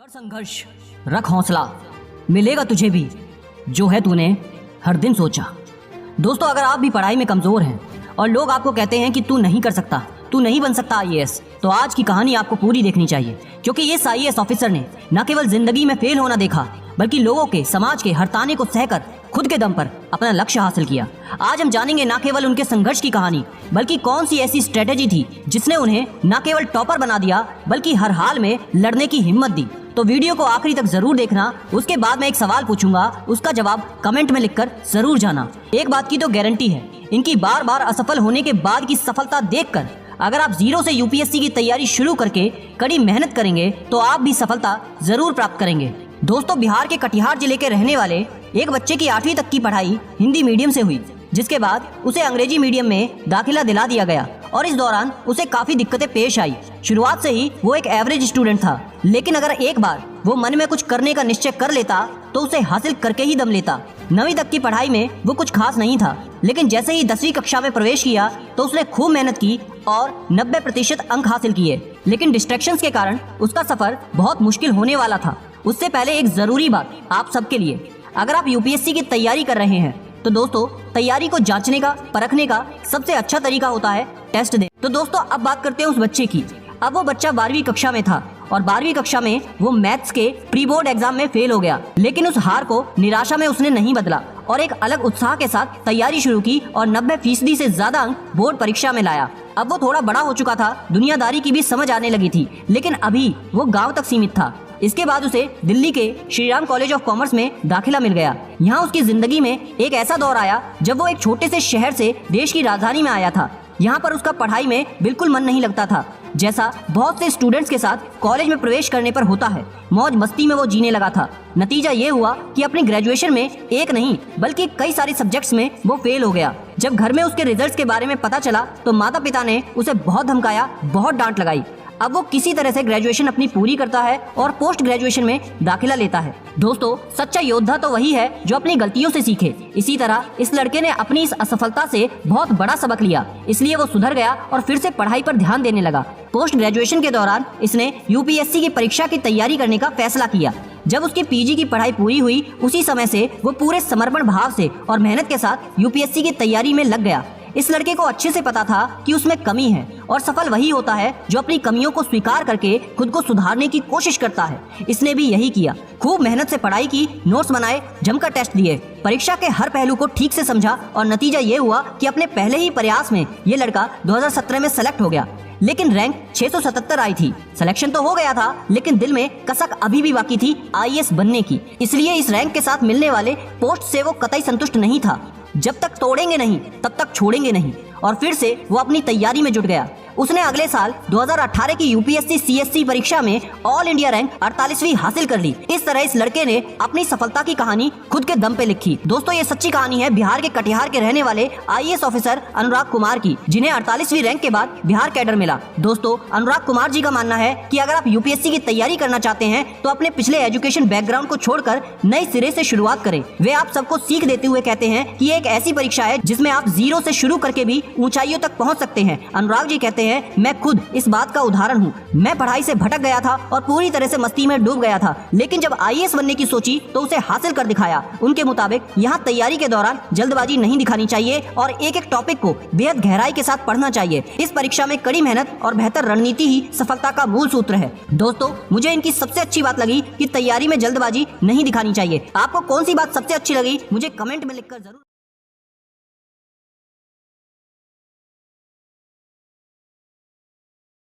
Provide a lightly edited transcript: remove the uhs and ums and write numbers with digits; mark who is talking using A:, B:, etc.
A: कर संघर्ष, रख हौसला, मिलेगा तुझे भी जो है तूने हर दिन सोचा। दोस्तों, अगर आप भी पढ़ाई में कमजोर हैं और लोग आपको कहते हैं कि तू नहीं कर सकता, तू नहीं बन सकता आईएएस, तो आज की कहानी आपको पूरी देखनी चाहिए, क्योंकि इस आईएएस ऑफिसर ने न केवल जिंदगी में फेल होना देखा, बल्कि लोगों के, समाज के हर ताने को सहकर खुद के दम पर अपना लक्ष्य हासिल किया। आज हम जानेंगे न केवल उनके संघर्ष की कहानी, बल्कि कौन सी ऐसी स्ट्रेटेजी थी जिसने उन्हें न केवल टॉपर बना दिया, बल्कि हर हाल में लड़ने की हिम्मत दी। तो वीडियो को आखिरी तक जरूर देखना। उसके बाद मैं एक सवाल पूछूंगा, उसका जवाब कमेंट में लिखकर जरूर जाना। एक बात की तो गारंटी है, इनकी बार बार असफल होने के बाद की सफलता देखकर अगर आप जीरो से यूपीएससी की तैयारी शुरू करके कड़ी मेहनत करेंगे तो आप भी सफलता जरूर प्राप्त करेंगे। दोस्तों, बिहार के कटिहार जिले के रहने वाले एक बच्चे की 8वीं तक की पढ़ाई हिंदी मीडियम से हुई, जिसके बाद उसे अंग्रेजी मीडियम में दाखिला दिला दिया गया और इस दौरान उसे काफी दिक्कतें पेश आई। शुरुआत से ही वो एक एवरेज स्टूडेंट था, लेकिन अगर एक बार वो मन में कुछ करने का निश्चय कर लेता तो उसे हासिल करके ही दम लेता। 9वीं तक की पढ़ाई में वो कुछ खास नहीं था, लेकिन जैसे ही 10वीं कक्षा में प्रवेश किया तो उसने खूब मेहनत की और 90% अंक हासिल किए। लेकिन डिस्ट्रैक्शंस के कारण उसका सफर बहुत मुश्किल होने वाला था। उससे पहले एक जरूरी बात आप सबके लिए, अगर आप यूपीएससी की तैयारी कर रहे हैं तो दोस्तों, तैयारी को जांचने का, परखने का सबसे अच्छा तरीका होता है टेस्ट दें। तो दोस्तों, अब बात करते हैं उस बच्चे की। अब वो बच्चा 12वीं कक्षा में था और 12वीं कक्षा में वो मैथ्स के प्री बोर्ड एग्जाम में फेल हो गया, लेकिन उस हार को निराशा में उसने नहीं बदला और एक अलग उत्साह के साथ तैयारी शुरू की और 90% से ज्यादा अंक बोर्ड परीक्षा में लाया। अब वो थोड़ा बड़ा हो चुका था, दुनियादारी की भी समझ आने लगी थी, लेकिन अभी वो गाँव तक सीमित था। इसके बाद उसे दिल्ली के Shri Ram college of commerce में दाखिला मिल गया। यहाँ उसकी जिंदगी में एक ऐसा दौर आया जब वो एक छोटे से शहर से देश की राजधानी में आया था। यहाँ पर उसका पढ़ाई में बिल्कुल मन नहीं लगता था, जैसा बहुत से स्टूडेंट्स के साथ कॉलेज में प्रवेश करने पर होता है। मौज मस्ती में वो जीने लगा था। नतीजा ये हुआ कि अपनी ग्रेजुएशन में एक नहीं बल्कि कई सारे सब्जेक्ट्स में वो फेल हो गया। जब घर में उसके रिजल्ट्स के बारे में पता चला तो माता पिता ने उसे बहुत धमकाया, बहुत डांट लगाई। अब वो किसी तरह से ग्रेजुएशन अपनी पूरी करता है और पोस्ट ग्रेजुएशन में दाखिला लेता है। दोस्तों, सच्चा योद्धा तो वही है जो अपनी गलतियों से सीखे। इसी तरह इस लड़के ने अपनी इस असफलता से बहुत बड़ा सबक लिया, इसलिए वो सुधर गया और फिर से पढ़ाई पर ध्यान देने लगा। पोस्ट ग्रेजुएशन के दौरान इसने यूपीएससी की परीक्षा की तैयारी करने का फैसला किया। जब उसकी पीजी की पढ़ाई पूरी हुई, उसी समय से वो पूरे समर्पण भाव से और मेहनत के साथ यूपीएससी की तैयारी में लग गया। इस लड़के को अच्छे से पता था कि उसमें कमी है और सफल वही होता है जो अपनी कमियों को स्वीकार करके खुद को सुधारने की कोशिश करता है। इसने भी यही किया। खूब मेहनत से पढ़ाई की, नोट्स बनाए, जमकर टेस्ट दिए, परीक्षा के हर पहलू को ठीक से समझा और नतीजा ये हुआ कि अपने पहले ही प्रयास में ये लड़का 2017 में सेलेक्ट हो गया। लेकिन रैंक 677 आई थी। सिलेक्शन तो हो गया था, लेकिन दिल में कसक अभी भी बाकी थी आईएएस बनने की। इसलिए इस रैंक के साथ मिलने वाले पोस्ट से वो कतई संतुष्ट नहीं था। जब तक तोड़ेंगे नहीं तब तक छोड़ेंगे नहीं, और फिर से वो अपनी तैयारी में जुट गया। उसने अगले साल 2018 की यूपीएससी सीएससी परीक्षा में ऑल इंडिया रैंक 48वीं हासिल कर ली। इस तरह इस लड़के ने अपनी सफलता की कहानी खुद के दम पे लिखी। दोस्तों, ये सच्ची कहानी है बिहार के कटिहार के रहने वाले आईएएस ऑफिसर अनुराग कुमार की, जिन्हें 48वीं रैंक के बाद बिहार कैडर मिला। दोस्तों, अनुराग कुमार जी का मानना है कि अगर आप यूपीएससी की तैयारी करना चाहते हैं तो अपने पिछले एजुकेशन बैकग्राउंड को छोड़कर नए सिरे से शुरुआत करें। वे आप सबको सीख देते हुए कहते हैं कि ये एक ऐसी परीक्षा है जिसमें आप जीरो से शुरू करके भी ऊंचाइयों तक पहुंच सकते हैं। अनुराग जी कहते हैं, मैं खुद इस बात का उदाहरण हूँ। मैं पढ़ाई से भटक गया था और पूरी तरह से मस्ती में डूब गया था, लेकिन जब आईएएस बनने की सोची तो उसे हासिल कर दिखाया। उनके मुताबिक यहाँ तैयारी के दौरान जल्दबाजी नहीं दिखानी चाहिए और एक एक टॉपिक को बेहद गहराई के साथ पढ़ना चाहिए। इस परीक्षा में कड़ी मेहनत और बेहतर रणनीति ही सफलता का मूल सूत्र है। दोस्तों, मुझे इनकी सबसे अच्छी बात लगी कि तैयारी में जल्दबाजी नहीं दिखानी चाहिए। आपको कौन सी बात सबसे अच्छी लगी, मुझे कमेंट में लिखकर जरूर